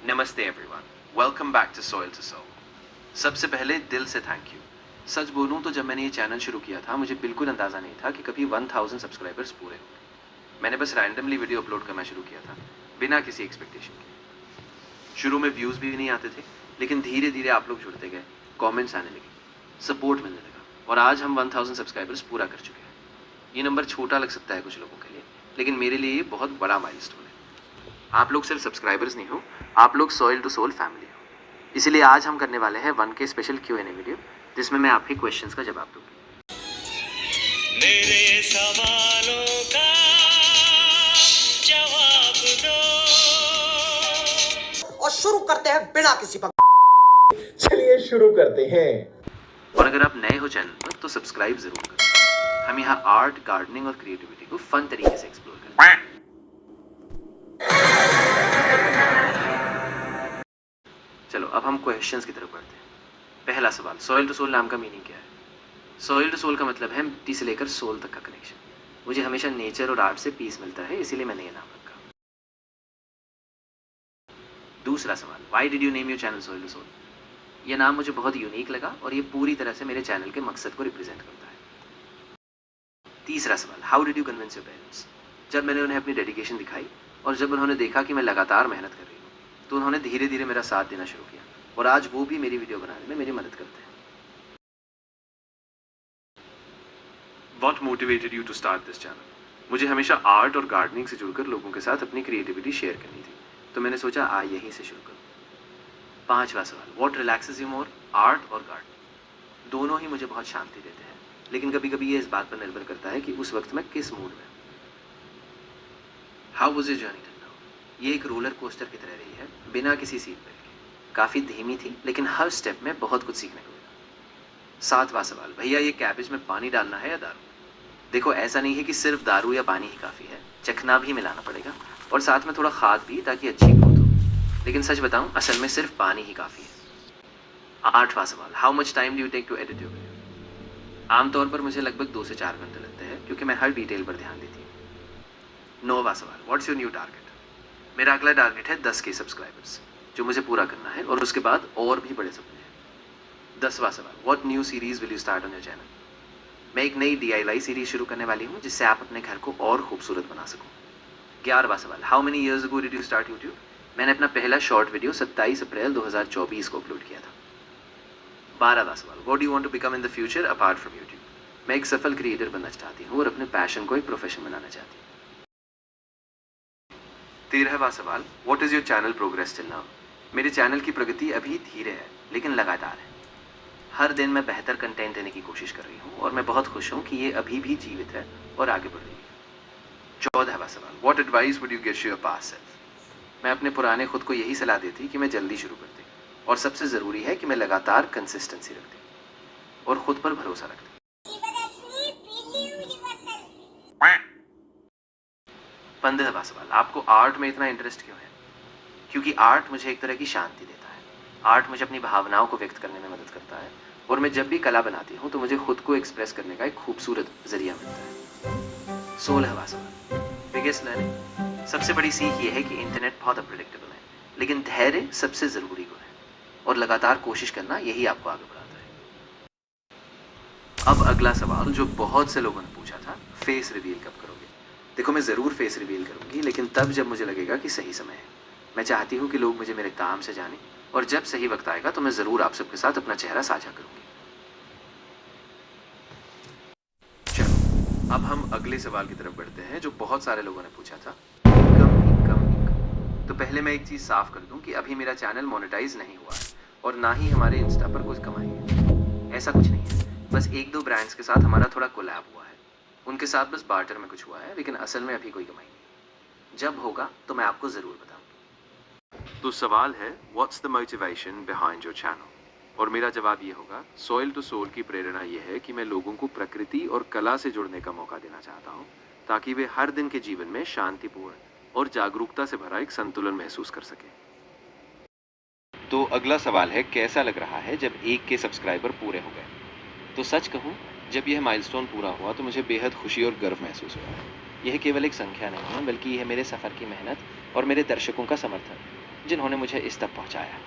नमस्ते everyone, welcome back to soil to soul. सबसे पहले दिल से थैंक यू। सच बोलूं तो जब मैंने ये चैनल शुरू किया था मुझे बिल्कुल अंदाज़ा नहीं था कि कभी 1000 सब्सक्राइबर्स पूरे होंगे। मैंने बस रैंडमली वीडियो अपलोड करना शुरू किया था, बिना किसी एक्सपेक्टेशन के। शुरू में व्यूज़ भी नहीं आते थे, लेकिन धीरे धीरे आप लोग जुड़ते गए, कॉमेंट्स आने लगे, सपोर्ट मिलने लगा, और आज हम 1000 सब्सक्राइबर्स पूरा कर चुके हैं। ये नंबर छोटा लग सकता है कुछ लोगों के लिए, लेकिन मेरे लिए ये बहुत बड़ा माइलस्टोन है। आप लोग सिर्फ सब्सक्राइबर्स नहीं हो, आप लोग सॉइल टू सोल फैमिली हो। इसीलिए आज हम करने वाले हैं 1K स्पेशल Q&A वीडियो, जिसमें मैं आपके क्वेश्चंस का जवाब दूंगी। मेरे सवालों का जवाब दो और शुरू करते हैं बिना किसी चलिए शुरू करते हैं। और अगर आप नए हो चैनल पर तो सब्सक्राइब जरूर करें। हम यहाँ आर्ट, गार्डनिंग और क्रिएटिविटी को फन तरीके से एक्सप्लोर करते हैं। चलो अब हम क्वेश्चंस की तरफ बढ़ते हैं। पहला सवाल, सॉइल टू सोल नाम का मीनिंग क्या है? सॉइल टू सोल का मतलब है मिट्टी से लेकर सोल तक का कनेक्शन। मुझे हमेशा नेचर और आर्ट से पीस मिलता है, इसीलिए मैंने ये नाम रखा। दूसरा सवाल, why did you name your channel soil to soul? ये नाम मुझे बहुत यूनिक लगा और ये पूरी तरह से मेरे चैनल के मकसद को रिप्रेजेंट करता है। तीसरा सवाल, how did you convince your parents? जब मैंने उन्हें अपनी डेडिकेशन दिखाई और जब उन्होंने देखा कि मैं लगातार मेहनत कर रही हूँ, तो उन्होंने धीरे धीरे मेरा साथ देना शुरू किया और आज वो भी मेरी वीडियो बनाने में मेरी मदद करते हैं। What motivated you to start this channel? मुझे हमेशा आर्ट और गार्डनिंग से जुड़कर लोगों के साथ अपनी क्रिएटिविटी शेयर करनी थी, तो मैंने सोचा यहीं से शुरू करूँ। पांचवा सवाल, what relaxes you more, art और गार्डनिंग? दोनों ही मुझे बहुत शांति देते हैं, लेकिन कभी कभी ये इस बात पर निर्भर करता है कि उस वक्त मैं किस मूड में हूँ। How was your journey till now? ये एक रोलर कोस्टर की तरह रही है, बिना किसी सीट बेल्ट के। काफ़ी धीमी थी, लेकिन हर स्टेप में बहुत कुछ सीखने को मिला। सातवां सवाल, भैया ये कैबेज में पानी डालना है या दारू? देखो, ऐसा नहीं है कि सिर्फ दारू या पानी ही काफ़ी है, चखना भी मिलाना पड़ेगा और साथ में थोड़ा खाद भी, ताकि अच्छी ग्रोथ हो। लेकिन सच बताऊं, असल में सिर्फ पानी ही काफ़ी है। आठवां सवाल, how much time do you take to edit your video? आमतौर पर मुझे लगभग 2 से 4 घंटे लगते हैं, क्योंकि मैं हर डिटेल पर ध्यान देती हूँ। नौवां सवाल, व्हाट्स योर न्यू टारगेट? मेरा अगला टारगेट है 10K सब्सक्राइबर्स, जो मुझे पूरा करना है, और उसके बाद और भी बड़े सपने हैं। 10वां सवाल, what new series will you start on your channel? मैं एक नई DIY सीरीज शुरू करने वाली हूँ, जिससे आप अपने घर को और खूबसूरत बना सको। 11वां सवाल, how many years ago did you start YouTube? मैंने अपना पहला शॉर्ट वीडियो 27 अप्रैल 2024 को अपलोड किया था। 12वां सवाल, what do you want to become in the future apart from YouTube? मैं एक सफल क्रिएटर बनना चाहती हूँ और अपने पैशन को एक प्रोफेशन बनाना चाहती हूँ। 13वां सवाल, what is your channel progress till now? मेरे चैनल की प्रगति अभी धीरे है, लेकिन लगातार है। हर दिन मैं बेहतर कंटेंट देने की कोशिश कर रही हूँ और मैं बहुत खुश हूँ कि ये अभी भी जीवित है और आगे बढ़ रही है। 14वां सवाल, what advice would you give your past self? मैं अपने पुराने खुद को यही सलाह देती कि मैं जल्दी शुरू कर दे, और सबसे ज़रूरी है कि मैं लगातार कंसिस्टेंसी रखती और खुद पर भरोसा रखती। 15वां सवाल, आपको आर्ट में इतना इंटरेस्ट क्यों है? क्योंकि आर्ट मुझे एक तरह की शांति देता है। आर्ट मुझे अपनी भावनाओं को व्यक्त करने में मदद करता है, और मैं जब भी कला बनाती हूँ तो मुझे खुद को एक्सप्रेस करने का एक खूबसूरत जरिया मिलता है। 16वां सवाल, बिगेस्ट लर्निंग? सबसे बड़ी सीख ये है कि इंटरनेट बहुत अनप्रेडिक्टेबल है, लेकिन धैर्य सबसे ज़रूरी गुण है, और लगातार कोशिश करना यही आपको आगे बढ़ाता है। अब अगला सवाल जो बहुत से लोगों ने पूछा था, फेस रिवील कब करोगे? देखो, मैं ज़रूर फेस रिवील करूँगी, लेकिन तब जब मुझे लगेगा कि सही समय है। मैं चाहती हूँ कि लोग मुझे मेरे काम से जानें, और जब सही वक्त आएगा तो मैं ज़रूर आप सबके साथ अपना चेहरा साझा करूँगी। चलो अब हम अगले सवाल की तरफ बढ़ते हैं, जो बहुत सारे लोगों ने पूछा था, इनकम। तो पहले मैं एक चीज़ साफ कर दूं कि अभी मेरा चैनल मोनेटाइज नहीं हुआ है, और ना ही हमारे इंस्टा पर कुछ कमाई है। ऐसा कुछ नहीं है, बस 1-2 ब्रांड्स के साथ हमारा थोड़ा कोलैब हुआ है, उनके साथ बस बार्टर में कुछ हुआ है, लेकिन असल में अभी कोई कमाई नहीं। जब होगा तो मैं आपको ज़रूर बताऊंगी। तो सवाल है, what's the motivation behind your channel? और मेरा जवाब ये होगा, सॉइल टू सोल की प्रेरणा ये है कि मैं लोगों को प्रकृति और कला से जुड़ने का मौका देना चाहता हूँ, ताकि वे हर दिन के जीवन में शांतिपूर्ण और जागरूकता से भरा एक संतुलन महसूस कर सकें। तो अगला सवाल है, कैसा लग रहा है जब 1K सब्सक्राइबर पूरे हो गए? तो सच कहूँ, जब यह माइलस्टोन पूरा हुआ तो मुझे बेहद खुशी और गर्व महसूस हुआ। यह केवल एक संख्या नहीं है, बल्कि यह मेरे सफ़र की मेहनत और मेरे दर्शकों का समर्थन। जिन्होंने मुझे इस तक पहुंचाया।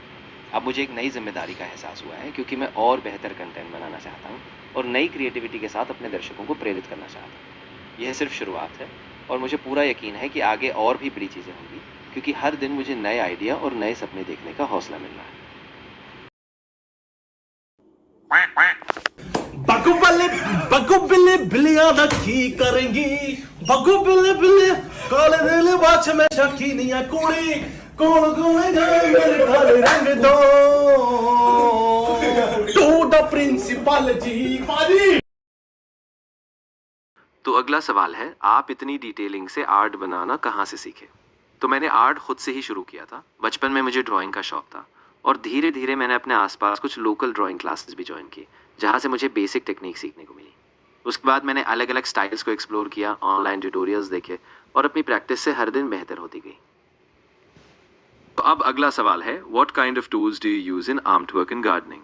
अब मुझे एक नई जिम्मेदारी का एहसास हुआ है, क्योंकि मैं और बेहतर कंटेंट बनाना चाहता हूं और नई क्रिएटिविटी के साथ अपने दर्शकों को प्रेरित करना चाहता हूं। यह सिर्फ शुरुआत है और मुझे पूरा यकीन है कि आगे और भी बड़ी चीज़ें होंगी, क्योंकि हर दिन मुझे नए आइडिया और नए सपने देखने का हौसला मिल रहा है। बग्गू बिल्ली बिल्लियां दा की करेंगी बग्गू बिल्ली बिल्ली काले दिल बाछ में शकी नहीं है कुड़ी कौन कौन जाए मेरे काले रंग दो टू द प्रिंसिपल जी पाजी। तो अगला सवाल है, आप इतनी डिटेलिंग से आर्ट बनाना कहाँ से सीखे? तो मैंने आर्ट खुद से ही शुरू किया था। बचपन में मुझे ड्राइंग का शौक था और धीरे धीरे मैंने अपने आसपास कुछ लोकल ड्राइंग क्लासेस भी ज्वाइन की, जहाँ से मुझे बेसिक टेक्निक सीखने को मिली। उसके बाद मैंने अलग अलग स्टाइल्स को एक्सप्लोर किया, ऑनलाइन ट्यूटोरियल्स देखे और अपनी प्रैक्टिस से हर दिन बेहतर होती गई। तो अब अगला सवाल है, what kind of tools do you use in art work and gardening?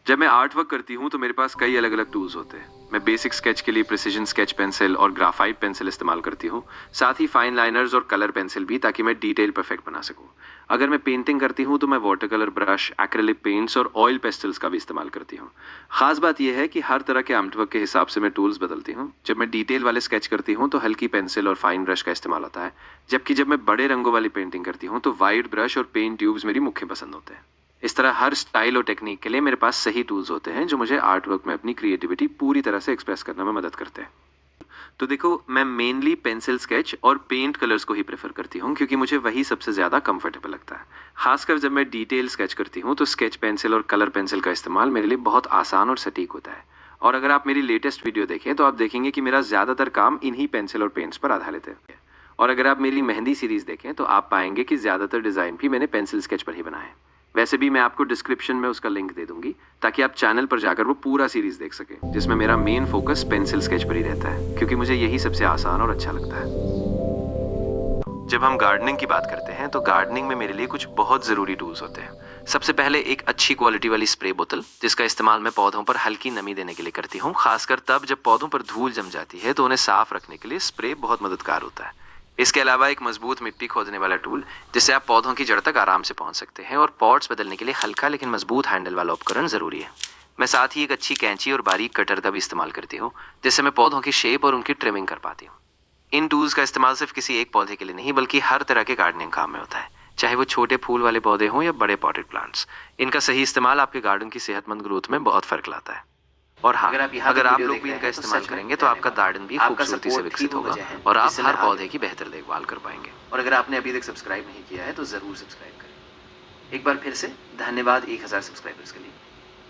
जब मैं आर्ट वर्क करती हूँ तो मेरे पास कई अलग अलग टूल्स होते हैं। मैं बेसिक स्केच के लिए प्रिसीजन स्केच पेंसिल और ग्राफाइट पेंसिल इस्तेमाल करती हूँ, साथ ही फाइन लाइनर्स और कलर पेंसिल भी, ताकि मैं डिटेल परफेक्ट बना सकूँ। अगर मैं पेंटिंग करती हूँ तो मैं water colour brush, acrylic paints और ऑयल पेस्टल्स का भी इस्तेमाल करती हूँ। खास बात यह है कि हर तरह के आर्ट वर्क के हिसाब से मैं टूल्स बदलती हूँ। जब मैं डिटेल वाले स्केच करती हूँ तो हल्की पेंसिल और फाइन ब्रश का इस्तेमाल होता है, जबकि जब मैं बड़े रंगों वाली पेंटिंग करती हूँ तो वाइट ब्रश और पेंट ट्यूब्स मेरी मुख्य पसंद होते हैं। इस तरह हर स्टाइल और टेक्निक के लिए मेरे पास सही टूल्स होते हैं, जो मुझे आर्ट वर्क में अपनी क्रिएटिविटी पूरी तरह से एक्सप्रेस करने में मदद करते हैं। तो देखो, मैं मेनली पेंसिल स्केच और पेंट कलर्स को ही प्रेफर करती हूँ, क्योंकि मुझे वही सबसे ज़्यादा कंफर्टेबल लगता है। खासकर जब मैं डिटेल स्केच करती हूँ तो स्केच पेंसिल और कलर पेंसिल का इस्तेमाल मेरे लिए बहुत आसान और सटीक होता है। और अगर आप मेरी लेटेस्ट वीडियो देखें तो आप देखेंगे कि मेरा ज़्यादातर काम इन्हीं पेंसिल और पेंट्स पर आधारित है। और अगर आप मेरी मेहंदी सीरीज़ देखें तो आप पाएंगे कि ज़्यादातर डिज़ाइन भी मैंने पेंसिल स्केच पर ही बनाए हैं। वैसे भी मैं आपको डिस्क्रिप्शन में उसका लिंक दे दूंगी, ताकि आप चैनल पर जाकर वो पूरा सीरीज देख सकें, जिसमें मेरा मेन फोकस पेंसिल स्केच पर ही रहता है, क्योंकि मुझे यही सबसे आसान और अच्छा लगता है। जब हम गार्डनिंग की बात करते हैं तो गार्डनिंग में मेरे लिए कुछ बहुत ज़रूरी टूल्स होते हैं। सबसे पहले एक अच्छी क्वालिटी वाली स्प्रे बोतल, जिसका इस्तेमाल मैं पौधों पर हल्की नमी देने के लिए करती हूँ। खासकर तब जब पौधों पर धूल जम जाती है तो उन्हें साफ रखने के लिए स्प्रे बहुत मददगार होता है। इसके अलावा एक मजबूत मिट्टी खोदने वाला टूल, जिससे आप पौधों की जड़ तक आराम से पहुंच सकते हैं। और पॉट्स बदलने के लिए हल्का लेकिन मजबूत हैंडल वाला उपकरण ज़रूरी है। मैं साथ ही एक अच्छी कैंची और बारीक कटर का भी इस्तेमाल करती हूँ, जिससे मैं पौधों की शेप और उनकी ट्रिमिंग कर पाती हूँ। इन टूल्स का इस्तेमाल सिर्फ किसी एक पौधे के लिए नहीं, बल्कि हर तरह के गार्डनिंग काम में होता है, चाहे वो छोटे फूल वाले पौधे हों या बड़े पॉटेड प्लांट्स। इनका सही इस्तेमाल आपके गार्डन की सेहतमंद ग्रोथ में बहुत फर्क लाता है। और हाँ, अगर आप लोग भी इनका इस्तेमाल करेंगे तो आपका गार्डन भी खूबसूरती से विकसित होगा और आप हर पौधे की बेहतर देखभाल कर पाएंगे। और अगर आपने अभी तक सब्सक्राइब नहीं किया है तो ज़रूर सब्सक्राइब करें। एक बार फिर से धन्यवाद 1000 सब्सक्राइबर्स के लिए।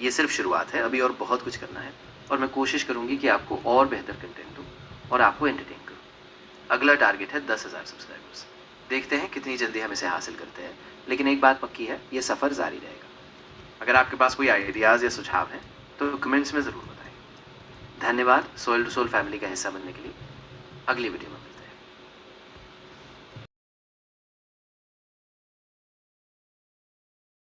ये सिर्फ शुरुआत है, अभी और बहुत कुछ करना है और मैं कोशिश करूँगी कि आपको और बेहतर कंटेंट दूँ और आपको एंटरटेन करूँ। अगला टारगेट है 10,000 सब्सक्राइबर्स। देखते हैं कितनी जल्दी हम इसे हासिल करते हैं, लेकिन एक बात पक्की है, ये सफ़र जारी रहेगा। अगर आपके पास कोई आइडियाज़ या सुझाव हैं तो कमेंट्स में ज़रूर बताएं। धन्यवाद सोइल टू सोल फैमिली का हिस्सा बनने के लिए। अगली वीडियो में